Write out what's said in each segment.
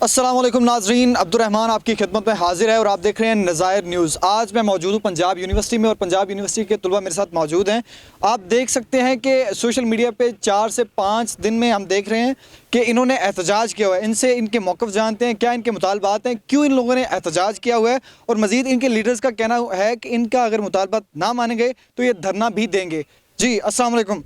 السلام علیکم ناظرین، عبد الرحمن آپ کی خدمت میں حاضر ہے اور آپ دیکھ رہے ہیں نظائر نیوز۔ آج میں موجود ہوں پنجاب یونیورسٹی میں اور پنجاب یونیورسٹی کے طلباء میرے ساتھ موجود ہیں۔ آپ دیکھ سکتے ہیں کہ سوشل میڈیا پہ 4 سے 5 دن میں ہم دیکھ رہے ہیں کہ انہوں نے احتجاج کیا ہوا ہے۔ ان سے ان کے موقف جانتے ہیں، کیا ان کے مطالبات ہیں، کیوں ان لوگوں نے احتجاج کیا ہوا ہے، اور مزید ان کے لیڈرز کا کہنا ہے کہ ان کا اگر مطالبات نہ مانے گئے تو یہ دھرنا بھی دیں گے۔ جی السلام علیکم۔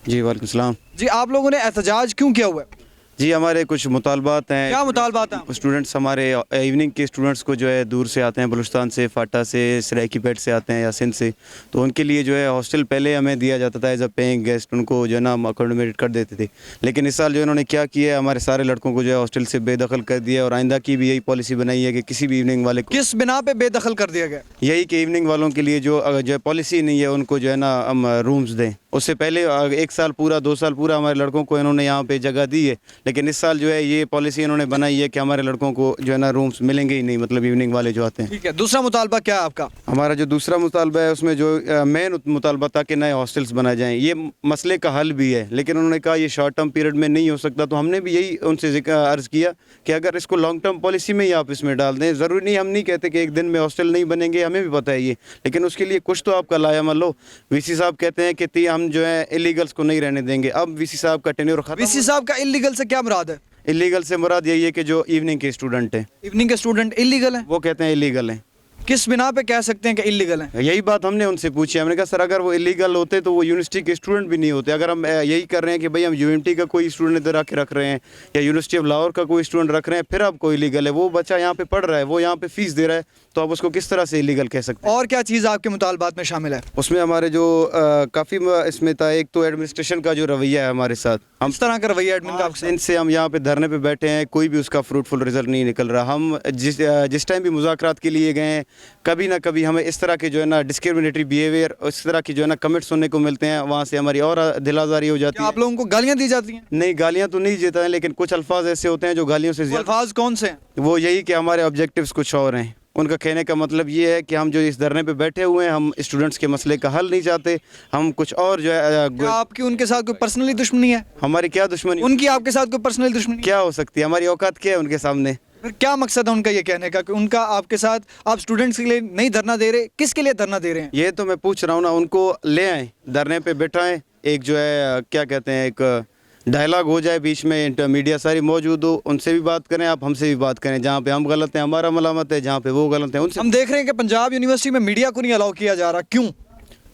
جی وعلیکم السلام۔ جی آپ لوگوں نے احتجاج کیوں کیا ہوا ہے؟ جی ہمارے کچھ مطالبات ہیں۔ کیا مطالبات ہیں؟ اسٹوڈنٹس ہمارے ایوننگ کے اسٹوڈنٹس کو جو ہے دور سے آتے ہیں، بلوچستان سے، فاٹا سے، سرائکی پیٹ سے آتے ہیں یا سندھ سے، تو ان کے لیے جو ہے ہاسٹل پہلے ہمیں دیا جاتا تھا ایز اے پیئنگ گیسٹ، ان کو جو ہے نا ہم اکوموڈیٹ کر دیتے تھے۔ لیکن اس سال جو انہوں نے کیا کیا ہے، ہمارے سارے لڑکوں کو جو ہے ہاسٹل سے بے دخل کر دیا، اور آئندہ کی بھی یہی پالیسی بنائی ہے کہ کسی بھی ایوننگ والے کو، کس بنا پہ بے دخل کر دیا گیا؟ یہی کہ ایوننگ والوں کے لیے جو پالیسی نہیں ہے ان کو جو ہے نا ہم رومز دیں۔ اس سے پہلے 1 سال پورا 2 سال پورا ہمارے لڑکوں کو انہوں نے یہاں پہ جگہ دی ہے، لیکن اس سال جو ہے یہ پالیسی انہوں نے بنائی ہے کہ ہمارے لڑکوں کو جو ہے نا رومز ملیں گے ہی نہیں، مطلب ایوننگ والے جو آتے ہیں۔ ٹھیک ہے، دوسرا مطالبہ کیا ہے آپ کا؟ ہمارا جو دوسرا مطالبہ ہے اس میں جو مین مطالبہ تھا کہ نئے ہاسٹلس بنائے جائیں، یہ مسئلے کا حل بھی ہے، لیکن انہوں نے کہا یہ شارٹ ٹرم پیریڈ میں نہیں ہو سکتا، تو ہم نے بھی یہی ان سے عرض کیا کہ اگر اس کو لانگ ٹرم پالیسی میں ہی آپ اس میں ڈال دیں، ضروری نہیں، ہم نہیں کہتے کہ 1 دن میں ہاسٹل نہیں بنیں گے، ہمیں بھی پتہ ہے یہ، لیکن اس کے لیے کچھ تو آپ کا لائحہ عمل ہو۔ وی سی صاحب کہتے ہیں کہ ہم جو ہے ایلیگلس کو نہیں رہنے دیں گے۔ اب وی سی صاحب کا ٹینیور ختم، وی سی صاحب کا اللیگل سے کیا مراد ہے؟ ایلیگل سے مراد یہی ہے کہ جو ایوننگ کے اسٹوڈنٹ ہیں، ایوننگ کے اسٹوڈنٹ اللیگل ہیں؟ وہ کہتے ہیں ایلیگل ہیں۔ کس بنا پہ کہہ سکتے ہیں کہ اللیگل ہیں؟ یہی بات ہم نے ان سے پوچھی، ہم نے کہا سر اگر وہ اللیگل ہوتے تو وہ یونیورسٹی کے اسٹوڈنٹ بھی نہیں ہوتے۔ اگر ہم یہی کر رہے ہیں کہ بھئی ہم یو ایم ٹی کا کوئی اسٹوڈنٹ ادھر آ کے رکھ رہے ہیں یا یونیورسٹی آف لاہور کا کوئی اسٹوڈنٹ رکھ رہے ہیں، پھر اب کوئی اللیگل ہے، وہ بچہ یہاں پہ پڑھ رہا ہے، وہ یہاں پہ فیس دے رہا ہے، تو اب اس کو کس طرح سے اللیگل کہہ سکتے ہیں؟ اور کیا چیز آپ کے مطالبات میں شامل ہے؟ اس میں ہمارے جو کافی اس میں تھا، ایک تو ایڈمنسٹریشن کا جو رویہ ہے ہمارے ساتھ، ہم اس طرح کا رویہ ایڈمن کا آپ کے ان سے ہم یہاں پہ دھرنے پہ بیٹھے ہیں، کوئی بھی اس کا فروٹفل رزلٹ نہیں نکل رہا۔ ہم جس ٹائم بھی مذاکرات کے لیے گئے ہیں، کبھی نہ کبھی ہمیں اس طرح کے جو ہے نا ڈسکریمنیٹری بیہیویئر، اس طرح کی جو ہے نا کمنٹ سننے کو ملتے ہیں، وہاں سے ہماری اور دل آزاری ہو جاتی ہے۔ آپ لوگوں کو گالیاں دی جاتی ہیں؟ نہیں، گالیاں تو نہیں دیتا ہے، لیکن کچھ الفاظ ایسے ہوتے ہیں جو گالیوں سے وہ زیادہ، الفاظ کون سے ہیں؟ وہ یہی کہ ہمارے آبجیکٹیوز کچھ اور ہیں۔ ان کا کہنے کا مطلب یہ ہے کہ ہم جو اس دھرنے پہ بیٹھے ہوئے ہیں، ہم اسٹوڈنٹس کے مسئلے کا حل نہیں چاہتے، ہم کچھ اور جو ہے کیا آپ کی ان کے ساتھ کوئی پرسنلی دشمنی ہے؟ ہماری کیا دشمنی، ان کی آپ کے ساتھ کوئی پرسنلی دشمنی ہے؟ کیا ہو سکتی ہے، ہماری اوقات کیا ہے ان کے سامنے؟ پھر کیا مقصد ہے ان کا یہ کہنے کا کہ ان کا آپ کے ساتھ، آپ اسٹوڈنٹس کے لیے نہیں دھرنا دے رہے، کس کے لیے دھرنا دے رہے ہیں؟ یہ تو میں پوچھ رہا ہوں نا، ان کو لے آئیں دھرنے پہ بٹھائیں، ایک جو ہے کیا کہتے ہیں، ایک ڈائلاگ ہو جائے بیچ میں، میڈیا ساری موجود ہو، ان سے بھی بات کریں، آپ ہم سے بھی بات کریں، جہاں پہ ہم غلط ہیں ہمارا ملامت ہے، جہاں پہ وہ غلط ہیں ان سے۔ ہم دیکھ رہے ہیں کہ پنجاب یونیورسٹی میں میڈیا کو نہیں الاؤ کیا جا رہا، کیوں؟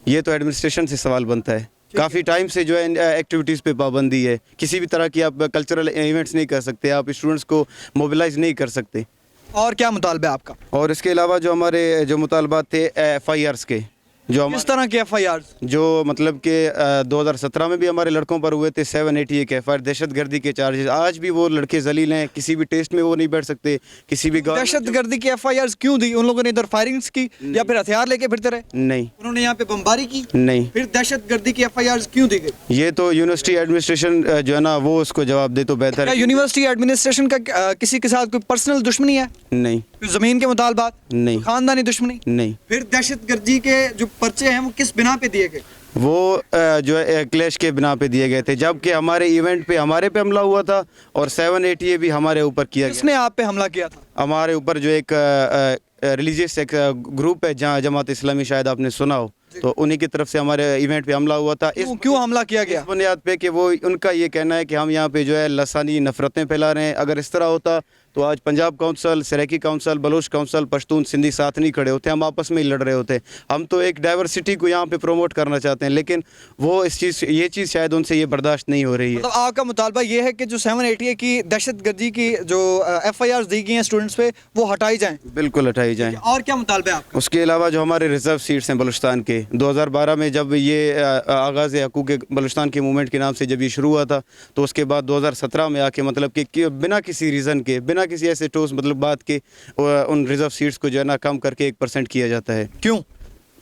یہ تو ایڈمنسٹریشن سے سوال بنتا ہے، کافی ٹائم سے جو ہے ایکٹیویٹیز پہ پابندی ہے، کسی بھی طرح کی آپ کلچرل ایونٹس نہیں کر سکتے، آپ اسٹوڈنٹس کو موبلائز نہیں کر سکتے۔ اور کیا مطالبہ ہے آپ کا؟ اور اس کے علاوہ جو ہمارے جو مطالبات تھے ایف آئی آرس کے، جو کس طرح کے ایف آئی آر؟ جو مطلب کہ 2017 میں بھی ہمارے لڑکوں پر ہوئے تھے 780 کے ایف آئی آر، دہشت گردی کے چارجز۔ آج بھی وہ لڑکے ذلیل ہیں، کسی بھی ٹیسٹ میں وہ نہیں بیٹھ سکتے، کسی بھی دہشت گردی کی ایف آئی آر کیوں دی؟ ان لوگوں نے ادھر فائرنگز کی یا پھر ہتھیار لے کے پھرتے رہے؟ نہیں، انہوں نے یہاں پہ بمباری کی؟ نہیں، پھر دہشت گردی کی ایف آئی آر کیوں دی گئی؟ یہ تو یونیورسٹی ایڈمنسٹریشن جو ہے نا وہ اس کو جواب دے تو بہتر کیا ہے۔ یونیورسٹی ایڈمنسٹریشن کا کسی کے ساتھ کوئی پرسنل دشمنی ہے؟ نہیں، زمین کے مطالبات؟ نہیں، خاندانی دشمنی؟ نہیں، پھر دہشت گردی کے جو پرچے ہیں وہ کس بنا پہ دیے گئے؟ وہ جو ہے کلیش کے بنا پہ دیے گئے تھے، جبکہ ہمارے ایونٹ پہ ہمارے پہ حملہ ہوا تھا، اور 780 بھی ہمارے اوپر کیا کس گیا۔ نے آپ پہ حملہ کیا تھا؟ ہمارے اوپر جو ایک ریلیجیس ایک گروپ ہے، جہاں جماعت اسلامی، شاید آپ نے سنا ہو، تو انہی کی طرف سے ہمارے ایونٹ پہ حملہ ہوا تھا۔ کیوں حملہ کیا گیا؟ اس بنیاد پہ کہ وہ ان کا یہ کہنا ہے کہ ہم یہاں پہ جو ہے لسانی نفرتیں پھیلا رہے ہیں۔ اگر اس طرح ہوتا تو آج Punjab council, Saraiki council, Baloch council, Pashtun, Sindhi ساتھ نہیں کھڑے ہوتے، ہم آپس میں ہی لڑ رہے ہوتے۔ ہم تو ایک ڈائیورسٹی کو یہاں پہ پروموٹ کرنا چاہتے ہیں، لیکن وہ یہ چیز شاید ان سے یہ برداشت نہیں ہو رہی ہے۔ مطلب آپ کا مطالبہ یہ ہے کہ جو 780 کی دہشت گردی کی جو ایف آئی آر دی گئی ہیں اسٹوڈنٹس پہ، وہ ہٹائی جائیں؟ بالکل ہٹائی جائیں۔ اور کیا مطالبہ ہے آپ کا؟ اس کے علاوہ جو ہمارے ریزرو سیٹس ہیں بلوچستان کے، 2012 میں جب یہ آغاز حقوق بلوچستان کے موومنٹ کے نام سے جب یہ شروع ہوا تھا، تو اس کے بعد 2017 میں آ کے مطلب کہ بنا کسی ریزن کے، بنا کسی ایسے ٹھوس مطلب بات کے، ان ریزرو سیٹس کو جو ہے نا کم کر کے 1% کیا جاتا ہے۔ کیوں؟